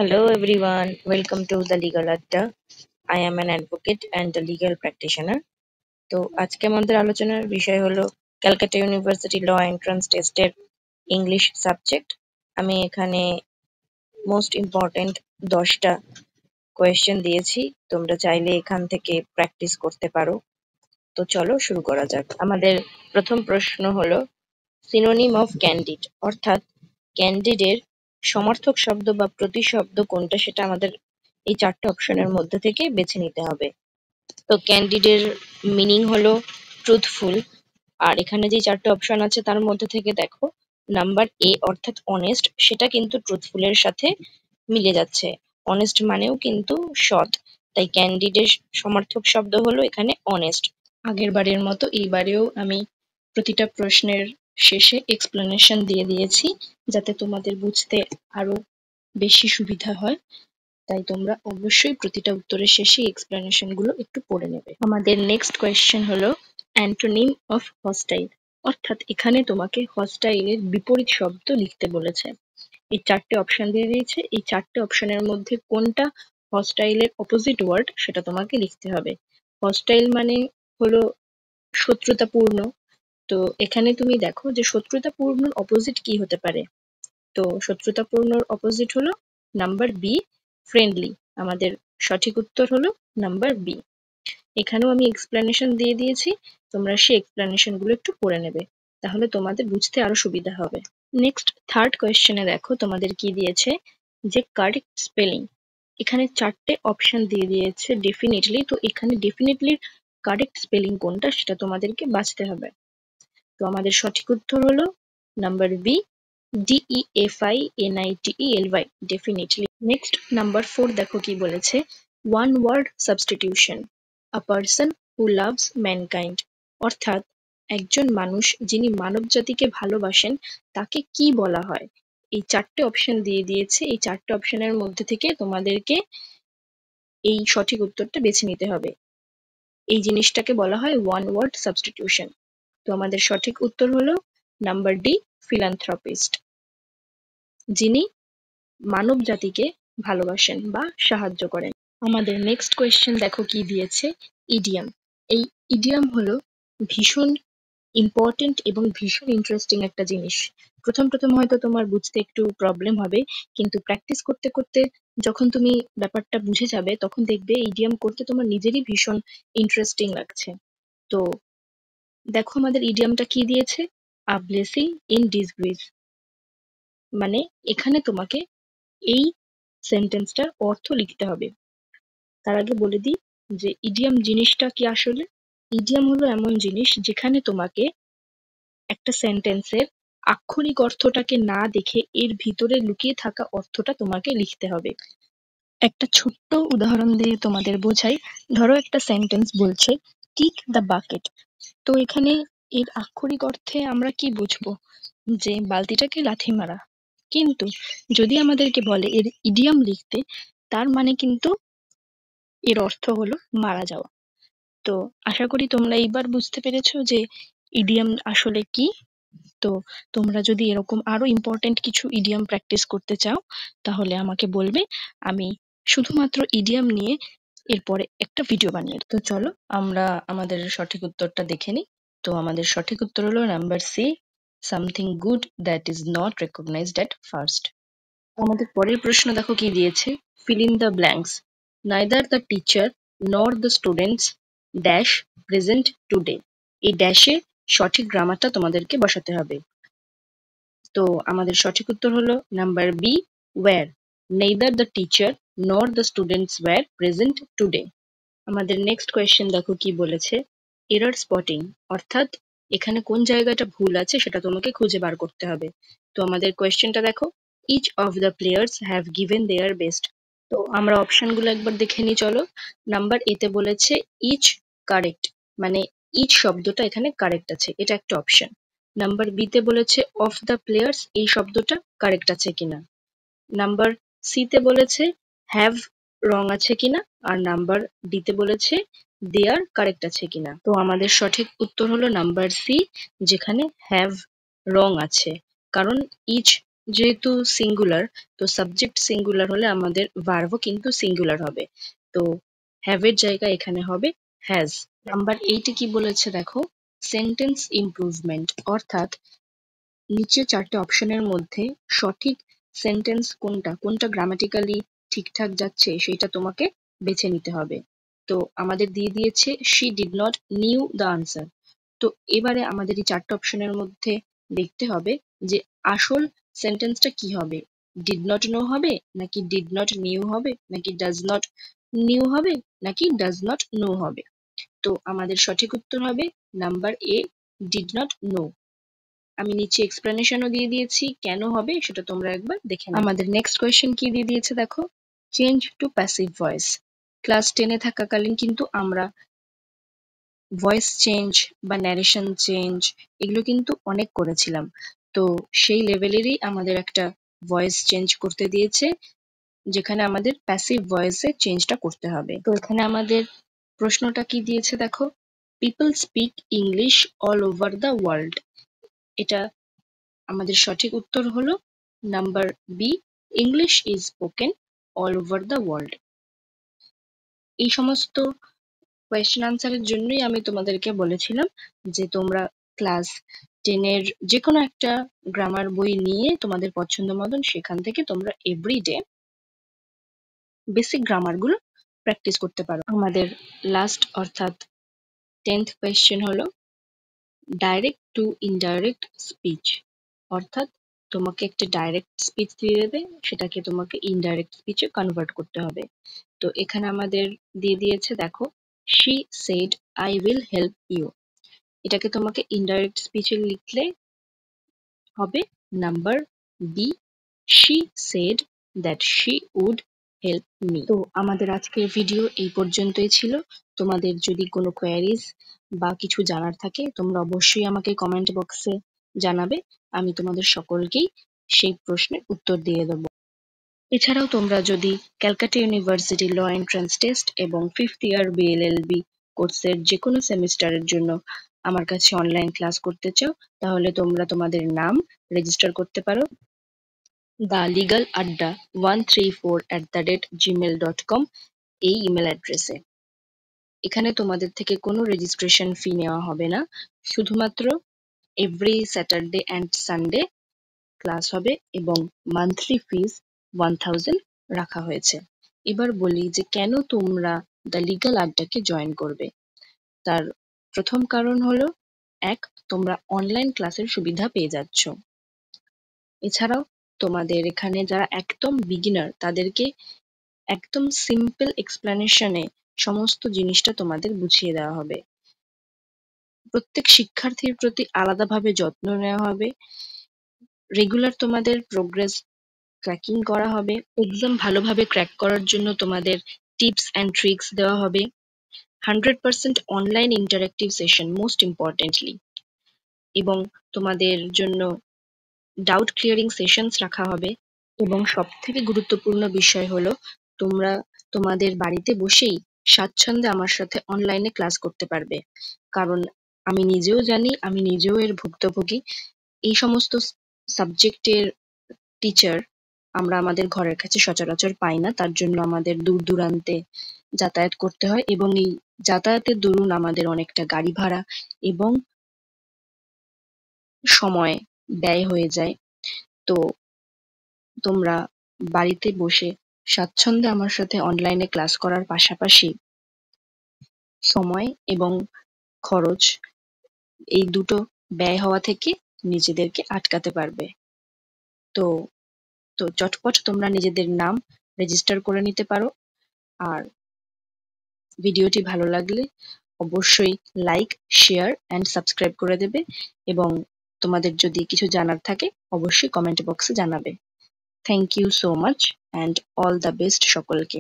Hello everyone, welcome to the Legal Adda. I am an advocate and a legal practitioner. তো আজকে আমাদের আলোচনার বিষয় হলো ক্যালকাটা ইউনিভার্সিটি ল এন্ট্রান্স টেস্টের ইংলিশ সাবজেক্ট। আমি এখানে মোস্ট ইম্পর্টেন্ট 10টা কোয়েশ্চেন দিয়েছি। তোমরা চাইলে এখান থেকে প্র্যাকটিস করতে পারো। তো চলো শুরু করা যাক। আমাদের প্রথম প্রশ্ন হলো সিনোনিম অফ ক্যান্ডিড, অর্থাৎ ক্যান্ডিডের সমার্থক শব্দ বা প্রতিশব্দ কোনটা সেটা আমাদের এই 4টে অপশনের মধ্যে থেকে বেছে নিতে হবে। তো ক্যান্ডিডের মিনিং হলো ট্রুথফুল। আর এখানে যে 4টে অপশন আছে তার মধ্যে থেকে দেখো নাম্বার এ অর্থাৎ অনেস্ট, সেটা কিন্তু ট্রুথফুলের সাথে মিলে যাচ্ছে। অনেস্ট মানেও কিন্তু সৎ, তাই ক্যান্ডিডের সমার্থক শব্দ হলো এখানে অনেস্ট। আগের বারের মতো এইবারেও আমি প্রতিটা প্রশ্নের শেষে এক্সপ্লেনেশন দিয়ে দিয়েছি, যাতে তোমাদের বুঝতে আরো বেশি সুবিধা হয়। তাই তোমরা অবশ্যই প্রতিটা উত্তরের শেষে এক্সপ্লেনেশন গুলো একটু পড়ে নেবে। আমাদের নেক্সট কোয়েশ্চেন হলো অ্যান্টোনিম অফ হস্টাইল, অর্থাৎ এখানে তোমাকে হস্টাইলের বিপরীত শব্দ লিখতে বলেছে। এই 4টে অপশন দিয়ে দিয়েছে, এই 4টে অপশনের মধ্যে কোনটা হস্টাইলের অপোজিট ওয়ার্ড সেটা তোমাকে লিখতে হবে। হস্টাইল মানে হলো শত্রুতাপূর্ণ। তো এখানে তুমি দেখো যে শত্রুতাপূর্ণর অপোজিট কি হতে পারে। তো শত্রুতাপূর্ণর অপোজিট হলো নাম্বার বি, ফ্রেন্ডলি। আমাদের সঠিক উত্তর হলো নাম্বার বি। এখানেও আমি এক্সপ্লেনেশন দিয়ে দিয়েছি, তোমরা সেই এক্সপ্লেনেশন গুলো একটু পড়ে নেবে, তাহলে তোমাদের বুঝতে আরো সুবিধা হবে। নেক্সট থার্ড কোয়েশ্চেনে দেখো তোমাদের কি দিয়েছে, যে কারেক্ট স্পেলিং। এখানে 4টে অপশন দিয়ে দিয়েছে ডেফিনেটলি, তো এখানে ডেফিনেটলির কারেক্ট স্পেলিং কোনটা সেটা তোমাদেরকে বাছতে হবে। তো আমাদের সঠিক উত্তর হলো number B, DEFINITELY, definitely. Next number 4 দেখো কি বলেছে, one word substitution, a person who loves mankind, অর্থাৎ একজন মানুষ যিনি মানব জাতিকে ভালোবাসেন তাকে কি বলা হয়। এই 4টে অপশন দিয়ে দিয়েছে, এই 4টে অপশনের মধ্যে থেকে তোমাদেরকে এই সঠিক উত্তরটা বেছে নিতে হবে। এই জিনিসটাকে বলা হয় ওয়ান ওয়ার্ড সাবস্টিটিউশন। তো আমাদের সঠিক উত্তর হলো নাম্বার ডি, ফিলান্থ্রপিস্ট, যিনি মানব জাতিকে ভালোবাসেন বা সাহায্য করেন। আমাদের নেক্সট কোয়েশ্চেন দেখো কি দিয়েছে, ইডিয়াম। এই ইডিয়াম হলো ভীষণ ইম্পর্টেন্ট এবং ভীষণ ইন্টারেস্টিং একটা জিনিস। প্রথম প্রথম হয়তো তোমার বুঝতে একটু প্রবলেম হবে, কিন্তু প্র্যাকটিস করতে করতে যখন তুমি ব্যাপারটা বুঝে যাবে তখন দেখবে ইডিয়াম করতে তোমার নিজেরই ভীষণ ইন্টারেস্টিং লাগছে। তো দেখো আমাদের ইডিয়ামটা কি দিয়েছে, আ ব্লেসিং ইন ডিসগ্রিজ। মানে এখানে তোমাকে এই সেন্টেন্সটার অর্থ লিখতে হবে। তার আগে বলে দিই যে ইডিয়াম জিনিসটা কি আসলে। ইডিয়াম হলো এমন জিনিস যেখানে তোমাকে একটা সেন্টেন্সের আক্ষরিক অর্থটাকে না দেখে এর ভিতরে লুকিয়ে থাকা অর্থটা তোমাকে লিখতে হবে। একটা ছোট্ট উদাহরণ দিয়ে তোমাদের বোঝাই। ধরো একটা সেন্টেন্স বলছে কিক দ্য বাকেট। তো এখানে এর আক্ষরিক অর্থে আমরা কি বুঝবো, যে বালতিটাকে লাথি মারা। কিন্তু যদি আমাদেরকে বলে এর ইডিয়াম লিখতে, তার মানে কিন্তু এর অর্থ হলো মারা যাওয়া। তো আশা করি তোমরা এইবার বুঝতে পেরেছো যে ইডিয়াম আসলে কি। তো তোমরা যদি এরকম আরো ইম্পর্টেন্ট কিছু ইডিয়াম প্র্যাকটিস করতে চাও তাহলে আমাকে বলবে, আমি শুধুমাত্র ইডিয়াম নিয়ে এরপরে একটা ভিডিও বানিয়ে দেব। তো চলো আমরা আমাদের সঠিক উত্তরটা দেখে নিই। তো আমাদের সঠিক উত্তর হলো number C, something good that is not recognised at first. আমাদের পরের প্রশ্ন দেখো কি দিয়েছে, fill in the blanks, neither the teacher nor the students dash present today. এই ড্যাশে সঠিক গ্রামারটা তোমাদেরকে বসাতে হবে। তো আমাদের সঠিক উত্তর হলো number B, were, neither the teacher nor the students were present today. আমাদের নেক্সট কোয়েশ্চেন দেখো কি বলেছে, এরর স্পটিং, অর্থাৎ এখানে কোন জায়গাটা ভুল আছে সেটা তোমাকে খুঁজে বার করতে হবে। তো আমাদের কোয়েশ্চেনটা দেখো, each of the players have given their best. তো আমরা অপশনগুলো একবার দেখে নিই চলো। নাম্বার এতে বলেছে ইচ কারেক্ট, মানে ইচ শব্দটা এখানে কারেক্ট আছে, এটা একটা অপশন। নাম্বার বি তে বলেছে অফ দ্য প্লেয়ার্স, এই শব্দটা কারেক্ট আছে কিনা। নাম্বার সি তে বলেছে হ্যাভ রং আছে কিনা, আর নাম্বার ডি তে বলেছে দেয়ার কারেক্ট আছে কিনা। তো আমাদের সঠিক উত্তর হলো নাম্বার সি, যেখানে হ্যাভ রং আছে, কারণ ইচ যেহেতু সিঙ্গুলার, তো সাবজেক্ট সিঙ্গুলার হলে আমাদের ভার্বও কিন্তু সিঙ্গুলার হবে। তো হ্যাভের জায়গায় এখানে হবে হ্যাজ। নাম্বার 8 কি বলেছে দেখো, সেন্টেন্স ইমপ্রুভমেন্ট, অর্থাৎ নিচে 4টে অপশনের মধ্যে সঠিক সেন্টেন্স কোনটা গ্রামাটিক্যালি ঠিকঠাক যাচ্ছে সেটা তোমাকে বেছে নিতে হবে। তো আমাদের দিয়ে দিয়েছে she did not new the answer. তো এবারে আমাদের এই 4টে অপশনের মধ্যে দেখতে হবে যে আসল সেন্টেন্সটা কি হবে। ডিড নট নো হবে, নাকি ডিড নট নিউ হবে, নাকি ডাজ নট নিউ হবে, নাকি ডাজ নট নো হবে। তো আমাদের সঠিক উত্তর হবে number A, did not know. আমি নিচে এক্সপ্লেনেশনও দিয়ে দিয়েছি কেন হবে সেটা তোমরা একবার দেখে নাও। আমাদের নেক্সট কোয়েশ্চেন কি দিয়ে দিয়েছে দেখো, change to passive voice. Class 10-এ থাকাকালীন কিন্তু আমরা ভয়েস চেঞ্জ বা ন্যারেশন চেঞ্জ এগুলো কিন্তু অনেক করেছিলাম। তো সেই লেভেলেরই আমাদের একটা ভয়েস চেঞ্জ করতে দিয়েছে, যেখানে আমাদের প্যাসিভ ভয়েসে চেঞ্জটা করতে হবে। তো এখানে আমাদের প্রশ্নটা কি দিয়েছে দেখো, people speak English all over the world. এটা আমাদের সঠিক উত্তর হলো number B, English is spoken all over the world. এই সমস্ত কোয়েশ্চেন আনসারের জন্যই আমি তোমাদেরকে বলেছিলাম যে তোমরা ক্লাস 10-এর যে কোনো একটা গ্রামার বই নিয়ে তোমাদের পছন্দ মতন সেখান থেকে তোমরা এভরিডে বেসিক গ্রামারগুলো প্র্যাকটিস করতে পারো। আমাদের লাস্ট অর্থাৎ 10th কোয়েশ্চেন হলো ডাইরেক্ট টু ইনডাইরেক্ট স্পিচ, অর্থাৎ তোমাকে একটা ডাইরেক্ট স্পিচ দিয়ে দেবে, সেটাকে তোমাকে ইনডাইরেক্ট স্পিচে কনভার্ট করতে হবে। তো এখানে আমাদের দিয়ে দিয়েছে দেখো, she said I will help you. এটাকে তোমাকে ইনডাইরেক্ট স্পিচে লিখলে হবে number B, she said that she would help me. তো আমাদের আজকের ভিডিও এই পর্যন্তই ছিল। তোমাদের যদি কোনো কোয়ারিজ বা কিছু জানার থাকে তোমরা অবশ্যই আমাকে কমেন্ট বক্সে জানাবে, আমি তোমাদের সকলকেই সেই প্রশ্নের উত্তর দিয়ে দেবো। এছাড়াও তোমরা যদি Calcutta university law entrance test এবং 5th ইয়ার বিএলএলবি কোর্সের যে কোনো সেমিস্টারের জন্য আমার কাছে অনলাইন ক্লাস করতে চাও, তাহলে তোমরা তোমাদের নাম রেজিস্টার করতে পারো thelegaladda134@gmail.com এই ইমেল অ্যাড্রেসে। এখানে তোমাদের থেকে কোনো রেজিস্ট্রেশন ফি নেওয়া হবে না, শুধুমাত্র every Saturday and Sunday class হবে এবং মান্থলি ফিজ 1000 রাখা হয়েছে। এবার বলি যে কেন তোমরা দ্য লিগাল আড্ডাকে জয়েন করবে। তার প্রথম কারণ হলো, এক, তোমরা অনলাইন ক্লাসের সুবিধা পেয়ে যাচ্ছ। এছাড়াও তোমাদের এখানে যারা একদম বিগিনার তাদেরকে একদম সিম্পল এক্সপ্লেনেশনে সমস্ত জিনিসটা তোমাদের বুঝিয়ে দেওয়া হবে। প্রত্যেক শিক্ষার্থীর প্রতি আলাদাভাবে যত্ন নেওয়া হবে। রেগুলার তোমাদের প্রোগ্রেস ট্র্যাকিং করা হবে। এক্সাম ভালোভাবে ক্র্যাক করার জন্য তোমাদের টিপস অ্যান্ড ট্রিক্স দেওয়া হবে। 100% online interactive session most importantly, এবং তোমাদের জন্য ডাউট ক্লিয়ারিং সেশনস রাখা হবে। এবং সবথেকে গুরুত্বপূর্ণ বিষয় হলো, তোমরা তোমাদের বাড়িতে বসেই স্বাচ্ছন্দ্যে আমার সাথে অনলাইনে ক্লাস করতে পারবে। কারণ আমি নিজেও জানি, আমি নিজেও এর ভুক্তভোগী। এই সমস্ত সাবজেক্টের টিচার আমরা আমাদের ঘরের কাছে সচরাচর পাই না, তার জন্য আমাদের দূর দূরান্তে যাতায়াত করতে হয় এবং এই যাতায়াতের দরুন আমাদের অনেকটা গাড়ি ভাড়া এবং সময় ব্যয় হয়ে যায়। তো তোমরা বাড়িতে বসে স্বাচ্ছন্দ্যে আমার সাথে অনলাইনে ক্লাস করার পাশাপাশি সময় এবং খরচ এই দুটো ব্যয় হওয়া থেকে নিজেদেরকে আটকাতে পারবে। তো তো চটপট তোমরা নিজেদের নাম রেজিস্টার করে নিতে পারো। আর ভিডিওটি ভালো লাগলে অবশ্যই লাইক, শেয়ার অ্যান্ড সাবস্ক্রাইব করে দেবে এবং তোমাদের যদি কিছু জানার থাকে অবশ্যই কমেন্ট বক্সে জানাবে। Thank you so much and all the best সকলকে।